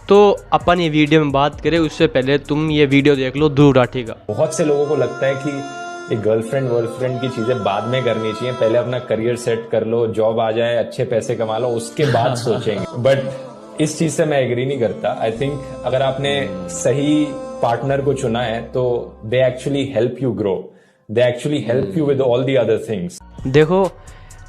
तो अपन ये वीडियो में बात करें उससे पहले तुम ये वीडियो देख लो ध्रुव राठी का। बहुत से लोगों को लगता है कि ये गर्लफ्रेंड वर्लफ्रेंड की चीजें बाद में करनी चाहिए, पहले अपना करियर सेट कर लो, जॉब आ जाए, अच्छे पैसे कमा लो, उसके बाद सोचेंगे। बट इस चीज से मैं एग्री नहीं करता। आई थिंक अगर आपने सही पार्टनर को चुना है तो they actually help you grow, they actually help you with all the other things. देखो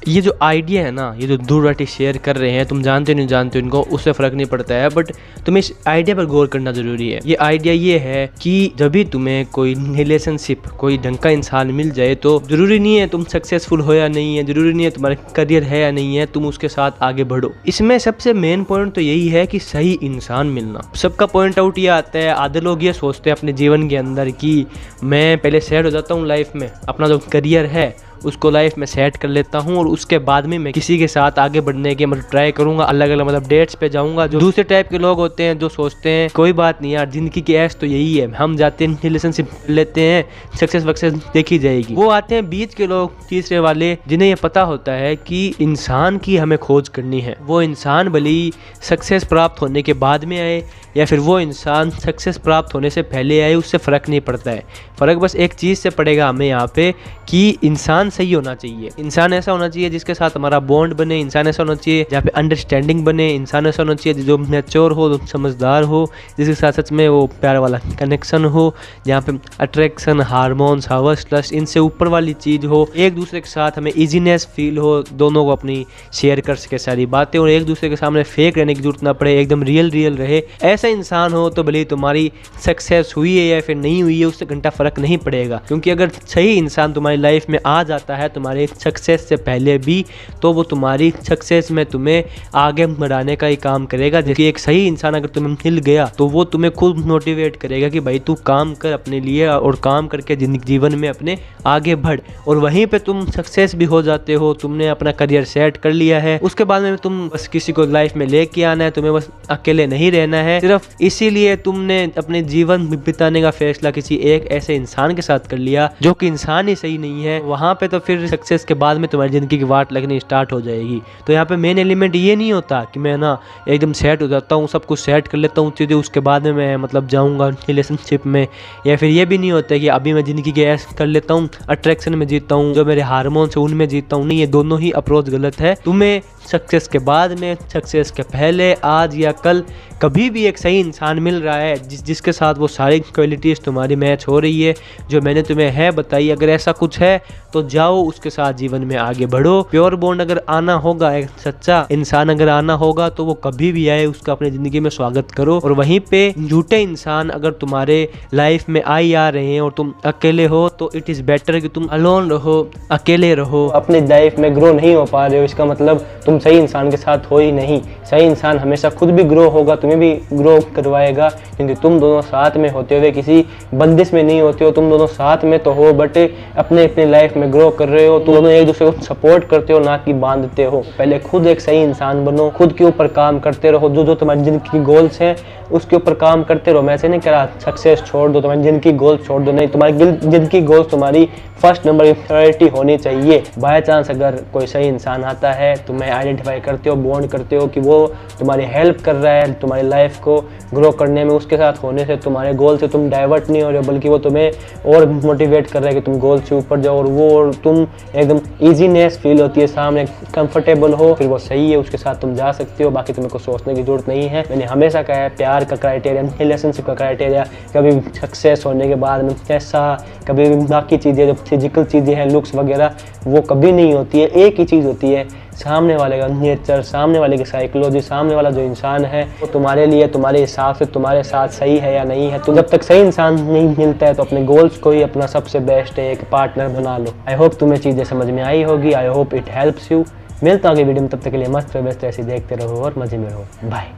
ये जो आइडिया है ना, ये जो ध्रुव राठी शेयर कर रहे हैं, तुम जानते नहीं जानते इनको, उससे फ़र्क नहीं पड़ता है, बट तुम्हें इस आइडिया पर गौर करना ज़रूरी है। ये आइडिया ये है कि जब भी तुम्हें कोई रिलेशनशिप, कोई ढंग का इंसान मिल जाए तो ज़रूरी नहीं है तुम सक्सेसफुल हो या नहीं है, ज़रूरी नहीं है तुम्हारा करियर है या नहीं है, तुम उसके साथ आगे बढ़ो। इसमें सबसे मेन पॉइंट तो यही है कि सही इंसान मिलना। सबका पॉइंट आउट ये आता है, आधे लोग ये सोचते हैं अपने जीवन के अंदर कि मैं पहले सेट हो जाता हूँ लाइफ में, अपना जो करियर है उसको लाइफ में सेट कर लेता हूँ और उसके बाद में मैं किसी के साथ आगे बढ़ने के मतलब ट्राई करूंगा, अलग अलग मतलब डेट्स पे जाऊंगा। जो दूसरे टाइप के लोग होते हैं जो सोचते हैं कोई बात नहीं यार, जिंदगी की ऐश तो यही है, हम जाते हैं रिलेशनशिप लेते हैं, सक्सेस वक्सेस देखी जाएगी। वो आते हैं बीच के लोग, तीसरे वाले, जिन्हें ये पता होता है कि इंसान की हमें खोज करनी है। वो इंसान भले ही सक्सेस प्राप्त होने के बाद में आए या फिर वो इंसान सक्सेस प्राप्त होने से पहले आए, उससे फ़र्क नहीं पड़ता है। फ़र्क बस एक चीज़ से पड़ेगा हमें यहाँ पे कि इंसान सही होना चाहिए, इंसान ऐसा होना चाहिए जिसके साथ हमारा बॉन्ड बने, इंसान ऐसा होना चाहिए जहाँ पे अंडरस्टैंडिंग बने, इंसान ऐसा होना चाहिए जो मैच्योर हो, समझदार हो, जिसके साथ सच में वो प्यार वाला कनेक्शन हो, जहाँ पे अट्रैक्शन, हार्मोन्स, हवस, लस्ट, इनसे ऊपर वाली चीज़ हो। एक दूसरे के साथ हमें ईजीनेस फील हो, दोनों को अपनी शेयर कर सके सारी बातें और एक दूसरे के सामने फेक रहने की जरूरत ना पड़े, एकदम रियल रहे। ऐसा इंसान हो तो भले तुम्हारी सक्सेस हुई है या फिर नहीं हुई है, उससे घंटा फर्क नहीं पड़ेगा। क्योंकि अगर सही इंसान तुम्हारी लाइफ में आ जाता है तुम्हारे सक्सेस से पहले भी, तो वो तुम्हारी सक्सेस में तुम्हें आगे बढ़ाने का ही काम करेगा। जैसे एक सही इंसान अगर तुम्हें मिल गया तो वो तुम्हें खुद मोटिवेट करेगा कि भाई तू काम कर अपने लिए और काम करके जीवन में अपने आगे बढ़, और वहीं पे तुम सक्सेस भी हो जाते हो, तुमने अपना करियर सेट कर लिया है। उसके बाद में तुम बस किसी को लाइफ में लेके आना है, तुम्हें बस अकेले नहीं रहना है। सिर्फ इसीलिए तुमने अपने जीवन बिताने का फैसला किसी एक ऐसे इंसान के साथ कर लिया जो कि इंसान ही सही नहीं है, वहां पे तो फिर सक्सेस के बाद में तुम्हारी जिंदगी की वाट लगनी स्टार्ट हो जाएगी। तो यहाँ पे मेन एलिमेंट ये नहीं होता कि मैं ना एकदम सेट हो जाता हूँ, सब कुछ सेट कर लेता हूँ चीज़ें, उसके बाद में मैं मतलब जाऊँगा रिलेशनशिप में, या फिर ये भी नहीं होता कि अभी मैं ज़िंदगी की ऐश कर लेता हूँ, अट्रैक्शन में जीतता हूँ, जो मेरे हार्मोन्स है उनमें जीतता हूँ। नहीं, ये दोनों ही अप्रोच गलत है। तुम्हें सक्सेस के बाद में, सक्सेस के पहले, आज या कल, कभी भी एक सही इंसान मिल रहा है जिसके साथ वो सारी क्वालिटीज़ तुम्हारी मैच हो रही है जो मैंने तुम्हें है बताई। अगर ऐसा कुछ है तो जाओ उसके साथ जीवन में आगे बढ़ो। प्योर बॉन्ड अगर आना होगा, एक सच्चा इंसान अगर आना होगा तो वो कभी भी आए, उसका अपनी ज़िंदगी में स्वागत करो। और वहीं पे झूठे इंसान अगर तुम्हारे लाइफ में आ रहे हैं और तुम अकेले हो तो इट इज़ बेटर कि तुम अलोन रहो, अकेले रहो। अपनी लाइफ में ग्रो नहीं हो पा रहे हो, इसका मतलब तुम सही इंसान के साथ हो ही नहीं। सही इंसान हमेशा खुद भी ग्रो होगा, तुम्हें भी ग्रो करवाएगा, क्योंकि तुम दोनों साथ में होते हुए किसी बंदिश में नहीं होते हो। तुम दोनों साथ में तो हो बट अपने लाइफ में ग्रो कर रहे हो। तुम दोनों एक दूसरे को सपोर्ट करते हो, ना कि बांधते हो। पहले खुद एक सही इंसान बनो, खुद के ऊपर काम करते रहो, जो तुम्हारी जिंदगी की गोल्स हैं उसके ऊपर काम करते रहो। मैं ऐसे नहीं कह रहा सक्सेस छोड़ दो, तुम्हारी जिंदगी गोल्स छोड़ दो, नहीं, तुम्हारी जिंदगी गोल्स तुम्हारी फर्स्ट नंबर प्रायोरिटी होनी चाहिए। बाय चांस अगर कोई सही इंसान आता है, तुम्हें आइडेंटिफाई करते हो, बॉन्ड करते हो कि वो तुम्हारी हेल्प कर रहा है तुम्हारी लाइफ को ग्रो करने में, उसके साथ होने से तुम्हारे गोल से तुम डाइवर्ट नहीं हो रहे हो, बल्कि वो तुम्हें और मोटिवेट कर रहा है कि तुम गोल से ऊपर जाओ, और वो और तुम एकदम ईजीनेस फील होती है, सामने कंफर्टेबल हो, फिर वो सही है, उसके साथ तुम जा सकते हो। बाकी तुम्हें कुछ सोचने की जरूरत नहीं है। मैंने हमेशा कहा है, प्यार का क्राइटेरिया, रिलेशनशिप का क्राइटेरिया कभी सक्सेस होने के बाद में कैसा, कभी बाकी चीज़ें जो फिजिकल चीज़ें हैं, लुक्स वगैरह, वो कभी नहीं होती है। एक ही चीज़ होती है, सामने वाले का नेचर, सामने वाले की साइकोलॉजी, सामने वाला जो इंसान है वो तुम्हारे लिए, तुम्हारे हिसाब से तुम्हारे साथ सही है या नहीं है। तो जब तक सही इंसान नहीं मिलता है तो अपने गोल्स को ही अपना सबसे बेस्ट एक पार्टनर बना लो। आई होप तुम्हें चीज़ें समझ में आई होगी, I hope it helps you. मिलता हूँ अगली वीडियो में, तब तक के लिए मस्त व्यस्त ऐसे देखते रहो और मजे में रहो। बाय।